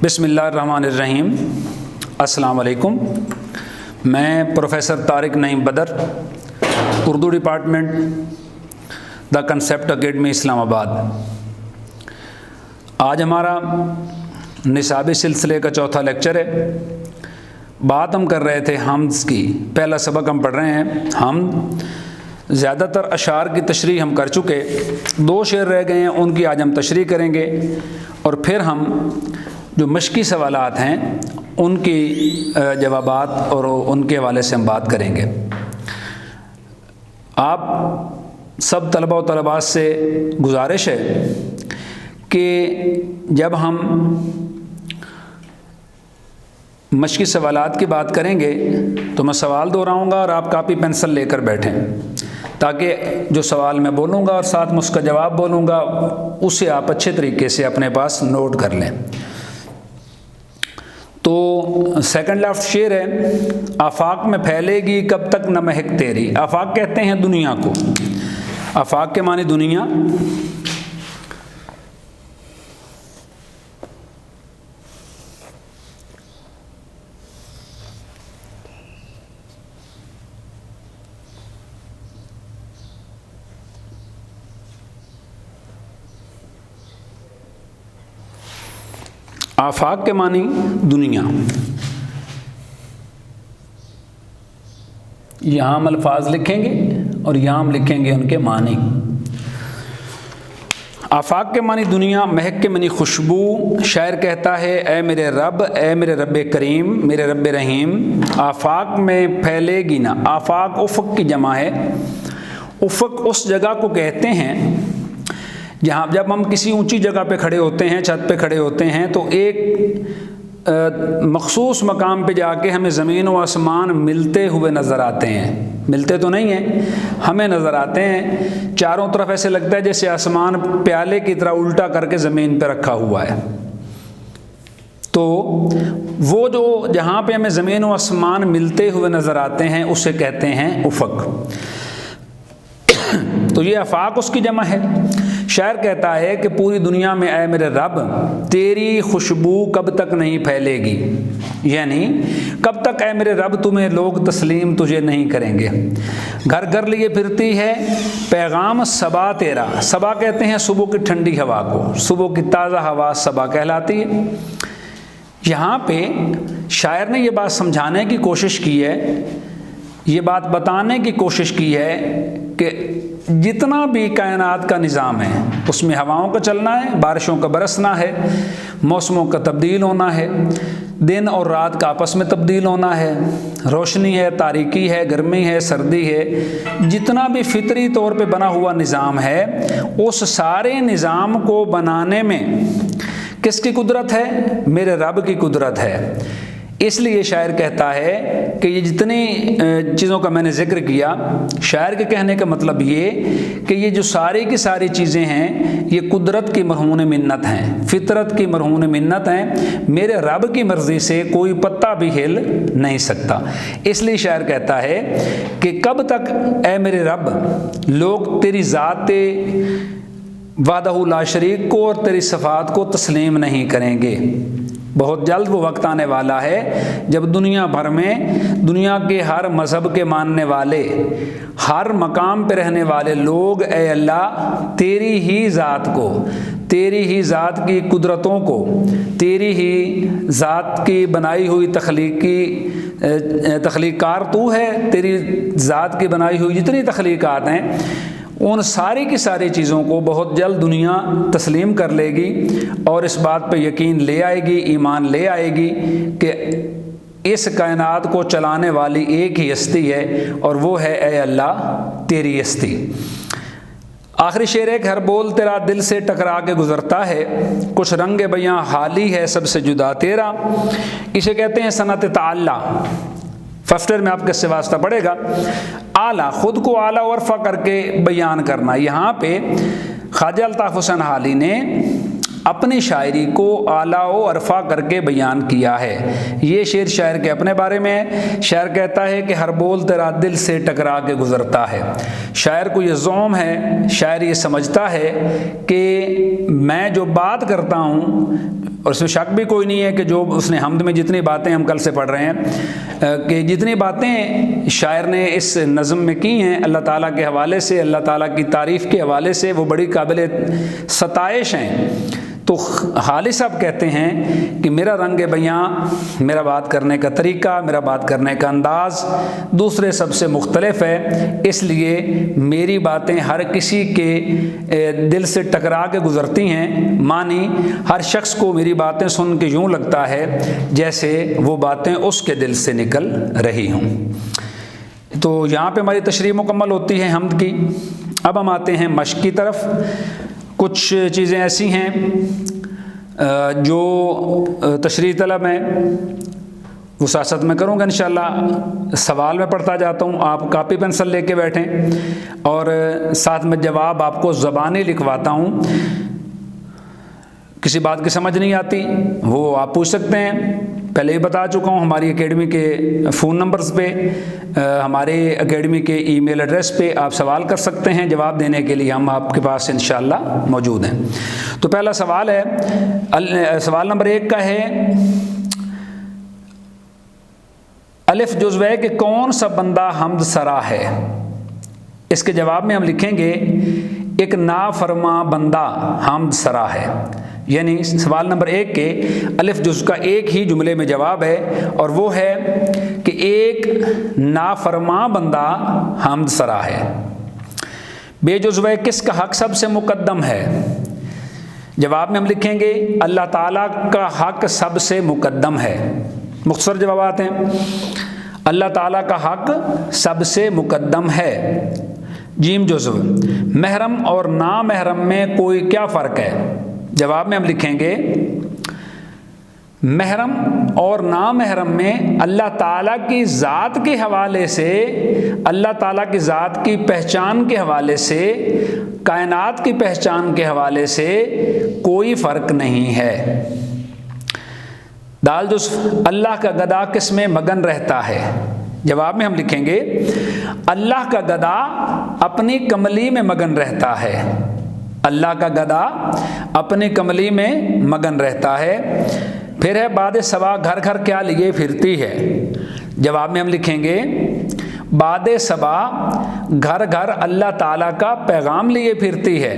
बिस्मिल्लाहिर्रहमानिर्रहीम। अस्सलाम वालेकुम। मैं प्रोफेसर तारिक नईम बदर, Urdu department, the concept academy Islamabad. आज हमारा निसाबी सिलसिले का चौथा लेक्चर है। बात हम कर रहे थे हम्ज़ की। पहला सबक हम पढ़ रहे हैं हम्ज़। ज़्यादातर अशार की तशरीह हम कर चुके, 2 शेर रह गए हैं, उनकी आज हम तशरीह करेंगे और फिर हम जो मश्की सवालात हैं उनकी जवाबात और उनके हवाले से हम बात करेंगे। आप सब तलबा व तलबात से गुजारिश है कि जब हम मश्की सवालात की बात करेंगे तो मैं सवाल दोहराऊंगा और आप कापी पेंसिल लेकर बैठें, ताकि जो सवाल मैं बोलूँगा और साथ में उसका जवाब बोलूँगा उसे आप अच्छे तरीके से अपने पास नोट कर लें। तो सेकंड लास्ट शेर है, आफाक में फैलेगी कब तक न महक तेरी। आफाक कहते हैं दुनिया को। आफाक के माने दुनिया। आफाक के मानी दुनिया। यहाँ हम अल्फाज लिखेंगे और यहाँ हम लिखेंगे उनके मानी। आफाक के मानी दुनिया, महक के मानी खुशबू। शायर कहता है, ए मेरे रब, ए मेरे रब करीम, मेरे रब रहीम, आफाक में फैलेगी ना। आफाक उफ़क़ की जमा है। उफ़क़ उस जगह को कहते हैं जहाँ जब हम किसी ऊंची जगह पे खड़े होते हैं, छत पे खड़े होते हैं, तो एक मखसूस मकाम पे जाके हमें ज़मीन व आसमान मिलते हुए नज़र आते हैं। मिलते तो नहीं हैं, हमें नज़र आते हैं। चारों तरफ ऐसे लगता है जैसे आसमान प्याले की तरह उल्टा करके ज़मीन पे रखा हुआ है। तो वो जो जहाँ पे हमें ज़मीन व आसमान मिलते हुए नज़र आते हैं उसे कहते हैं उफ़क़। तो ये आफाक उसकी जमा है। शायर कहता है कि पूरी दुनिया में ऐ मेरे रब, तेरी खुशबू कब तक नहीं फैलेगी, यानी कब तक ऐ मेरे रब तुम्हें लोग तस्लीम तुझे नहीं करेंगे। घर घर लिए फिरती है पैगाम सबा तेरा। सबा कहते हैं सुबह की ठंडी हवा को, सुबह की ताज़ा हवा सबा कहलाती है। यहाँ पे शायर ने ये बात समझाने की कोशिश की है, ये बात बताने की कोशिश की है कि जितना भी कायनात का निज़ाम है उसमें हवाओं का चलना है, बारिशों का बरसना है, मौसमों का तब्दील होना है, दिन और रात का आपस में तब्दील होना है, रोशनी है, तारीकी है, गर्मी है, सर्दी है। जितना भी फितरी तौर पे बना हुआ निज़ाम है, उस सारे निज़ाम को बनाने में किसकी कुदरत है? मेरे रब की कुदरत है। इसलिए शायर कहता है कि ये जितनी चीज़ों का मैंने जिक्र किया, शायर के कहने का मतलब ये कि ये जो सारी की सारी चीज़ें हैं ये कुदरत की मरहून मिन्नत हैं, फितरत की मरहून मिन्नत हैं। मेरे रब की मर्ज़ी से कोई पत्ता भी हिल नहीं सकता। इसलिए शायर कहता है कि कब तक ए मेरे रब लोग तेरी ज़ाते वादहु ला शरीक को और तेरी सफ़ात को तस्लीम नहीं करेंगे। बहुत जल्द वो वक्त आने वाला है जब दुनिया भर में दुनिया के हर मज़हब के मानने वाले, हर मकाम पे रहने वाले लोग ए अल्लाह तेरी ही ज़ात को, तेरी ही ज़ात की कुदरतों को, तेरी ही ज़ात की बनाई हुई तख्लीकार तू है, तेरी ज़ात की बनाई हुई जितनी तख्लीकात हैं उन सारी की सारी चीज़ों को बहुत जल्द दुनिया तस्लीम कर लेगी और इस बात पे यकीन ले आएगी, ईमान ले आएगी कि इस कायनात को चलाने वाली एक ही हस्ती है और वो है ए अल्लाह तेरी हस्ती। आखिरी शेर है, हर बोल तेरा दिल से टकरा के गुज़रता है, कुछ रंग बयां हाली है सबसे जुदा तेरा। इसे कहते हैं सनत ताल्ला। फर्स्ट ईयर में आपके से वास्ता पड़ेगा। आला, खुद को आला वर्फा करके बयान करना। यहाँ पे ख्वाजा अल्ताफ़ हुसैन हाली ने अपनी शायरी को आला व अरफा करके बयान किया है। ये शेर शायर के अपने बारे में है। शायर कहता है कि हर बोल तेरा दिल से टकरा के गुजरता है। शायर को ये ज़ौम है, शायर ये समझता है कि मैं जो बात करता हूँ, और इसमें शक भी कोई नहीं है कि जो उसने हमद में जितनी बातें हम कल से पढ़ रहे हैं कि जितनी बातें शायर ने इस नज़म में की हैं अल्लाह ताला के हवाले से, अल्लाह ताला की तारीफ़ के हवाले से, वो बड़ी काबिल सताइश हैं। तो हालिद साहब कहते हैं कि मेरा रंग बयां, मेरा बात करने का तरीका, मेरा बात करने का अंदाज़ दूसरे सबसे मुख्तलिफ है, इसलिए मेरी बातें हर किसी के दिल से टकरा के गुज़रती हैं। मानी हर शख्स को मेरी बातें सुन के यूँ लगता है जैसे वो बातें उसके दिल से निकल रही हों। तो यहाँ पे हमारी तशरीह मुकम्मल होती है हमद की। अब हम आते हैं मश्क की तरफ। कुछ चीज़ें ऐसी हैं जो तशरीह तलब हैं, वो साथ में करूँगा इंशाअल्लाह। सवाल में पढ़ता जाता हूँ, आप कापी पेंसिल लेके बैठें और साथ में जवाब आपको ज़बानी लिखवाता हूँ। किसी बात की समझ नहीं आती वो आप पूछ सकते हैं। पहले ही बता चुका हूँ, हमारी एकेडमी के फ़ोन नंबर्स पे, हमारे एकेडमी के ईमेल एड्रेस पे आप सवाल कर सकते हैं। जवाब देने के लिए हम आपके पास इंशाअल्लाह मौजूद हैं। तो पहला सवाल है, सवाल नंबर 1 का है, अलिफ जुज़्वे के कौन सा बंदा हमद सरा है? इसके जवाब में हम लिखेंगे एक नाफरमा बंदा हमद सरा है। यानी सवाल नंबर 1 के अलिफ जुज़ का एक ही जुमले में जवाब है और वो है कि एक नाफरमा बंदा हमद सरा है। बेजुज़्वे किसका हक सबसे मुकद्दम है? जवाब में हम लिखेंगे अल्लाह ताला का हक सबसे मुकद्दम है। मुख्तसर जवाबात हैं, अल्लाह ताला का हक सबसे मुकद्दम है। जीम जुज़्व महरम और ना महरम में कोई क्या फ़र्क है? जवाब में हम लिखेंगे महरम और ना महरम में अल्लाह ताला की ज़ात के हवाले से, अल्लाह ताला की ज़ात की पहचान के हवाले से, कायनात की पहचान के हवाले से कोई फ़र्क नहीं है। दाल जुज़्व अल्लाह का गदा किस में मगन रहता है? जवाब में हम लिखेंगे अल्लाह का गदा अपनी कमली में मगन रहता है। अल्लाह का गदा अपनी कमली में मगन रहता है। फिर है बाद सबा घर घर क्या लिए फिरती है? जवाब में हम लिखेंगे बाद सबा घर घर अल्लाह ताला का पैगाम लिए फिरती है।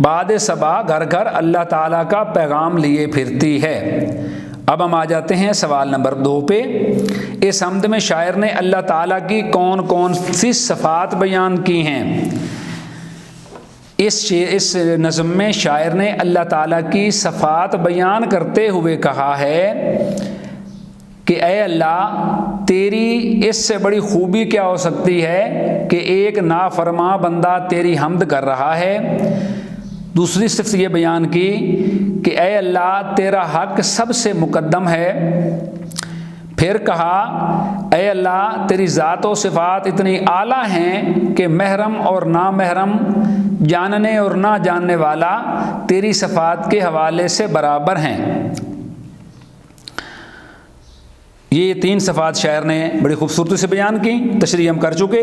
बाद सबा घर घर अल्लाह ताला का पैगाम लिए फिरती है। अब हम आ जाते हैं सवाल नंबर 2 पे। इस हमद में शायर ने अल्लाह ताला की कौन कौन सी सिफ़ात बयान की हैं? इस नज़म में शायर ने अल्लाह ताला की सिफ़ात बयान करते हुए कहा है कि ए अल्लाह, तेरी इससे बड़ी खूबी क्या हो सकती है कि एक नाफरमा बंदा तेरी हमद कर रहा है। दूसरी सिफ़त ये बयान की कि ए अल्लाह, तेरा हक सबसे मुकद्दम है। फिर कहा ए अल्लाह, तेरी ज़ात व सिफ़ात इतनी आला हैं कि महरम और ना महरम, जानने और ना जानने वाला तेरी सिफ़ात के हवाले से बराबर हैं। ये 3 सिफ़ात शायर ने बड़ी खूबसूरती से बयान की, तशरीह हम कर चुके।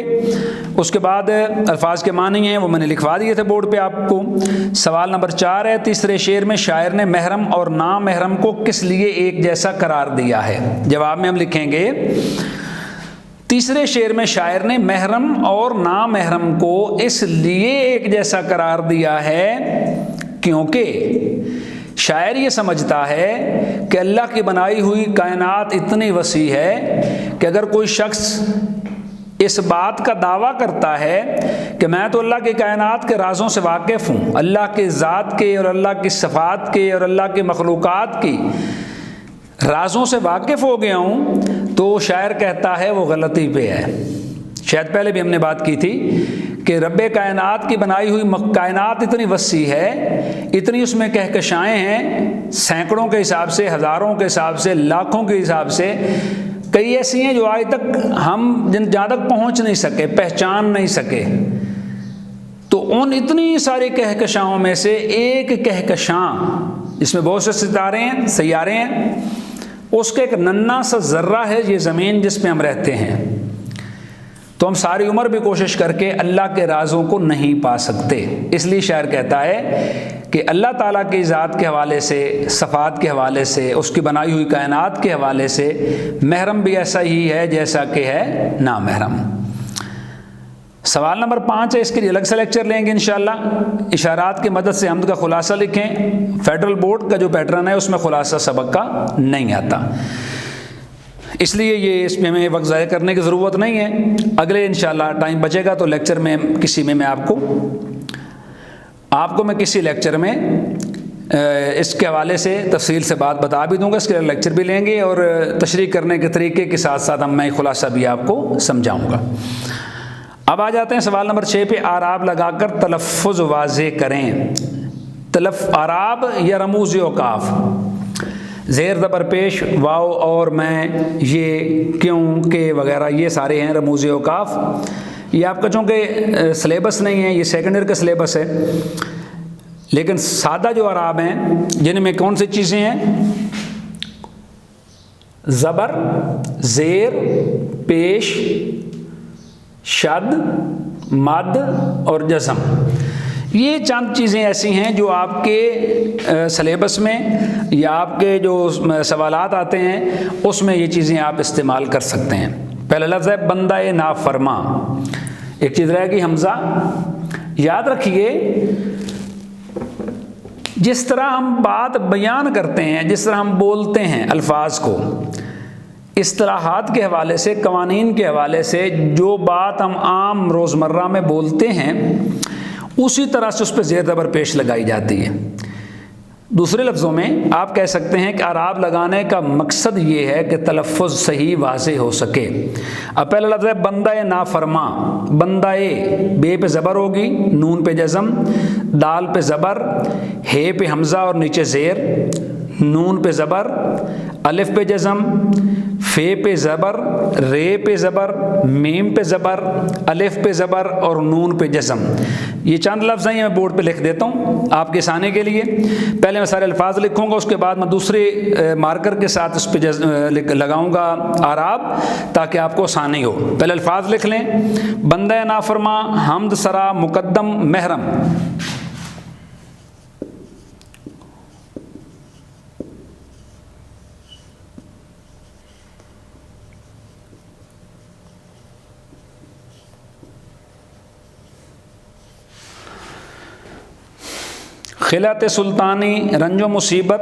उसके बाद अल्फाज के मानी हैं वो मैंने लिखवा दिए थे बोर्ड पे आपको। सवाल नंबर 4 है, तीसरे शेर में शायर ने महरम और ना महरम को किस लिए एक जैसा करार दिया है? जवाब में हम लिखेंगे तीसरे शेर में शायर ने महरम और ना महरम को इसलिए एक जैसा करार दिया है क्योंकि शायर ये समझता है कि अल्लाह की बनाई हुई कायनात इतनी वसी है कि अगर कोई शख्स इस बात का दावा करता है कि मैं तो अल्लाह की कायनात के राज़ों से वाकिफ़ हूँ, अल्लाह के ज़ात के और अल्लाह की सिफ़ात के और अल्लाह की मखलूक़ात की राज़ों से वाकिफ़ हो गया हूँ, तो शायर कहता है वो गलती पे है। शायद पहले भी हमने बात की थी कि रब्बे कायनात की बनाई हुई कायनात इतनी वसी है, इतनी उसमें कहकशाएँ हैं, सैकड़ों के हिसाब से, हज़ारों के हिसाब से, लाखों के हिसाब से, कई ऐसी हैं जो आज तक हम जहाँ तक पहुँच नहीं सके, पहचान नहीं सके। तो उन इतनी सारी कहकशाओं में से एक कहकशां, इसमें बहुत से सितारे हैं, सैयारे हैं, उसका एक नन्हा सा जर्रा है ये ज़मीन जिसमें हम रहते हैं। तो हम सारी उम्र भी कोशिश करके अल्लाह के राज़ों को नहीं पा सकते। इसलिए शायर कहता है कि अल्लाह ताला की ज़ात के हवाले से, सफ़ात के हवाले से, उसकी बनाई हुई कायनात के हवाले से महरम भी ऐसा ही है जैसा कि है नामहरम। सवाल नंबर 5 है, इसके लिए अलग से लेक्चर लेंगे इंशाअल्लाह। इशारात की मदद से हमद का खुलासा लिखें। फेडरल बोर्ड का जो पैटर्न है उसमें खुलासा सबक का नहीं आता, इसलिए ये इसमें हमें वक्त ज़ाया करने की ज़रूरत नहीं है। अगले इंशाअल्लाह टाइम बचेगा तो लेक्चर में किसी में मैं आपको मैं किसी लेक्चर में इसके हवाले से तफसील से बात बता भी दूंगा। इसके लेक्चर भी लेंगे और तशरीह करने के तरीके के साथ साथ मैं खुलासा भी आपको समझाऊंगा। अब आ जाते हैं सवाल नंबर 6 पे। आराब लगाकर तलफ़ुज़ वाज़े करें। आराब या रमूज़ औकाफ, ज़ेर ज़बर पेश, वाव और मैं, ये, क्यों, के वगैरह, ये सारे हैं रमूज़ औकाफ। ये आपका चूँकि सिलेबस नहीं है, ये सेकेंड ईयर का सिलेबस है, लेकिन सादा जो आराब हैं जिनमें कौन सी चीज़ें हैं, ज़बर, ज़ेर, पेश, शद, मद और जज़म, ये चंद चीज़ें ऐसी हैं जो आपके सिलेबस में या आपके जो सवालात आते हैं उसमें ये चीज़ें आप इस्तेमाल कर सकते हैं। पहला लफ्ज़ है बंदा नाफरमा। एक चीज़ रहेगी हमज़ा। याद रखिए, जिस तरह हम बात बयान करते हैं, जिस तरह हम बोलते हैं अल्फाज को, इस्तिलाहात के हवाले से, कवानीन के हवाले से जो बात हम आम रोज़मर्रा में बोलते हैं उसी तरह से उस पर ज़ेर ज़बर पेश लगाई जाती है। दूसरे लफ्ज़ों में आप कह सकते हैं कि आराब लगाने का मकसद ये है कि तलफ़्फ़ुज़ सही वाज़े हो सके। अब पहला लफ्ज़ है बंदा नाफरमा। बंदा बे पे ज़बर होगी, नून पे जज़म, दाल पे ज़बर, हे पे हमज़ा और नीचे ज़ेर, नून पे ज़बर, अलिफ पे जज़म, फे पे ज़बर, रे पे ज़बर, मीम पे ज़बर, अलिफ पे ज़बर और नून पे जज़म। ये चंद लफ्ज़ हैं, मैं बोर्ड पे लिख देता हूँ आपके आसानी के लिए। पहले मैं सारे अल्फाज लिखूँगा, उसके बाद मैं दूसरे मार्कर के साथ उस पर लगाऊँगा आराब, ताकि आपको आसानी हो। पहले अल्फाज लिख लें। बंदा नाफरमा, हमद सरा, मुकद्दम, महरम। खिलात सुल्तानी, रंजो मुसीबत,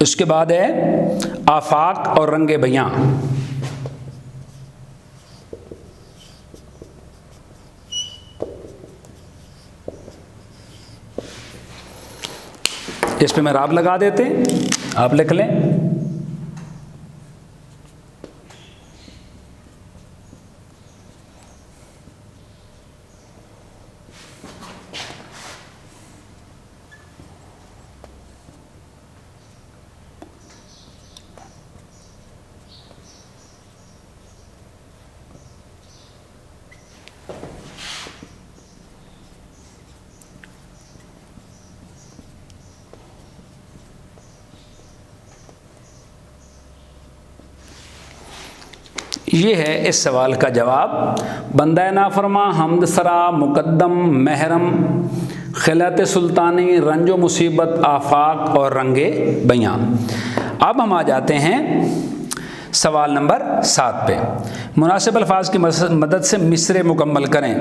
इसके बाद है आफाक और रंगे बयां। इस पे मैं राब लगा देते, आप लिख लें। ये है इस सवाल का जवाब। बंदा नाफरमा, हमद सरा, मुकद्दम, महरम, खिलात सुल्तानी, रंजो मुसीबत, आफाक और रंगे बयां। अब हम आ जाते हैं सवाल नंबर 7 पे। मुनासिब अल्फाज की मदद से मिसरे मुकम्मल करें।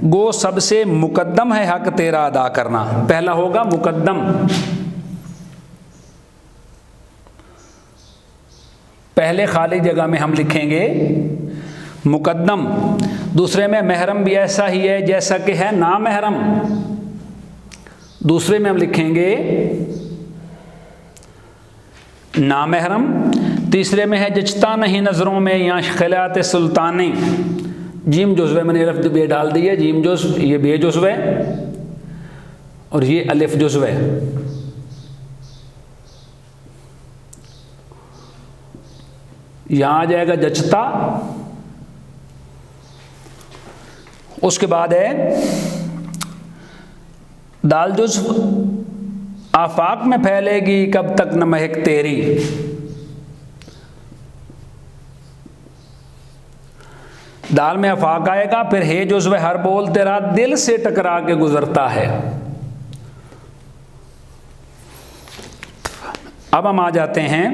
गो सबसे मुकद्दम है हक तेरा अदा करना। पहला होगा मुकद्दम, पहले खाली जगह में हम लिखेंगे मुकद्दम। दूसरे में महरम भी ऐसा ही है जैसा कि है नामहरम। दूसरे में हम लिखेंगे नामहरम। तीसरे में है जचता नहीं नज़रों में या खिलात सुल्तानी। जीम जुज़्व है, मैंने अलिफ बे डाल दी है, जीम जुज़्व, ये बे जुज़्व है और ये अलिफ जुज़्व है। यहां आ जाएगा जचता। उसके बाद है दाल जुज़्व, आफाक में फैलेगी कब तक न महक तेरी। दाल में आफाक आएगा, फिर हे जुज़्व, हर बोल तेरा दिल से टकरा के गुजरता है। अब हम आ जाते हैं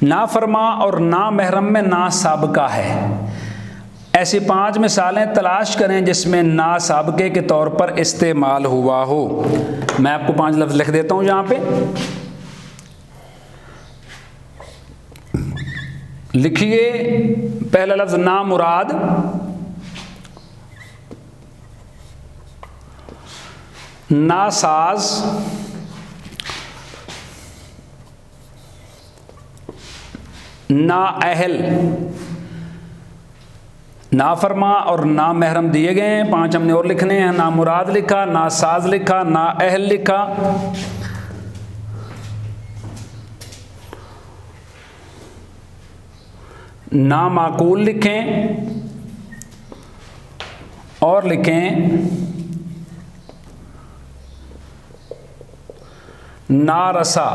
नाफरमा और ना महरम में ना साबका है। ऐसी 5 मिसालें तलाश करें जिसमें ना साबके के तौर पर इस्तेमाल हुआ हो। मैं आपको 5 लफ्ज़ लिख देता हूं यहां पे, लिखिए। पहला लफ्ज़ ना मुराद, ना साज, ना अहल। ना फरमा और ना महरम दिए गए हैं, 5 हमने और लिखने हैं। ना मुराद लिखा, ना साज लिखा, ना अहल लिखा, ना माकूल लिखें और लिखें ना रसा।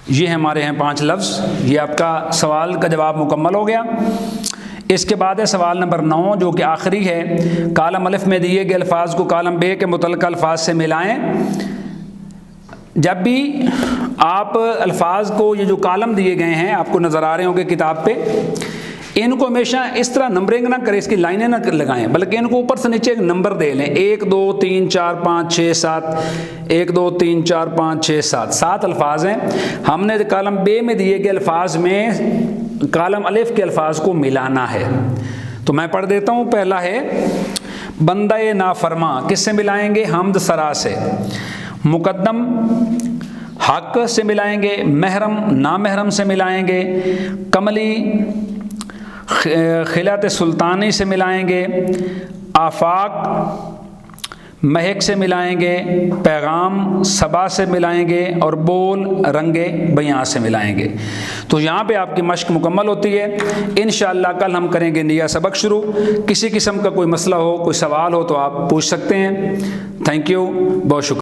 ये हमारे हैं 5 लफ्ज़। ये आपका सवाल का जवाब मुकम्मल हो गया। इसके बाद है सवाल नंबर 9 जो कि आखिरी है। कालम अलिफ में दिए गए अल्फाज को कालम बे के मुतल्लिक़ अल्फाज से मिलाएं। जब भी आप अल्फाज को, ये जो कालम दिए गए हैं आपको नज़र आ रहे होंगे किताब पे, इनको हमेशा इस तरह नंबरिंग ना करें, इसकी लाइनें ना लगाएं, बल्कि इनको ऊपर से नीचे एक नंबर दे लें। 1 2 3 4 5 6 7, 1 2 3 4 5 6 7, 7 अल्फाज हैं। हमने कालम बे में दिए गए अल्फाज में कालम अलिफ के अल्फाज को मिलाना है। तो मैं पढ़ देता हूँ। पहला है बंदा नाफरमा, किससे मिलाएंगे? हम्द सरा से। मुकद्दम हक से मिलाएंगे, महरम ना महरम से मिलाएंगे, कमली खिलात सुल्तानी से मिलाएंगे, आफाक महक से मिलाएंगे, पैगाम सबा से मिलाएंगे और बोल रंगे बयां से मिलाएंगे। तो यहाँ पे आपकी मश्क मुकम्मल होती है। इंशाअल्लाह कल हम करेंगे नया सबक शुरू। किसी किस्म का कोई मसला हो, कोई सवाल हो तो आप पूछ सकते हैं। थैंक यू, बहुत शुक्रिया।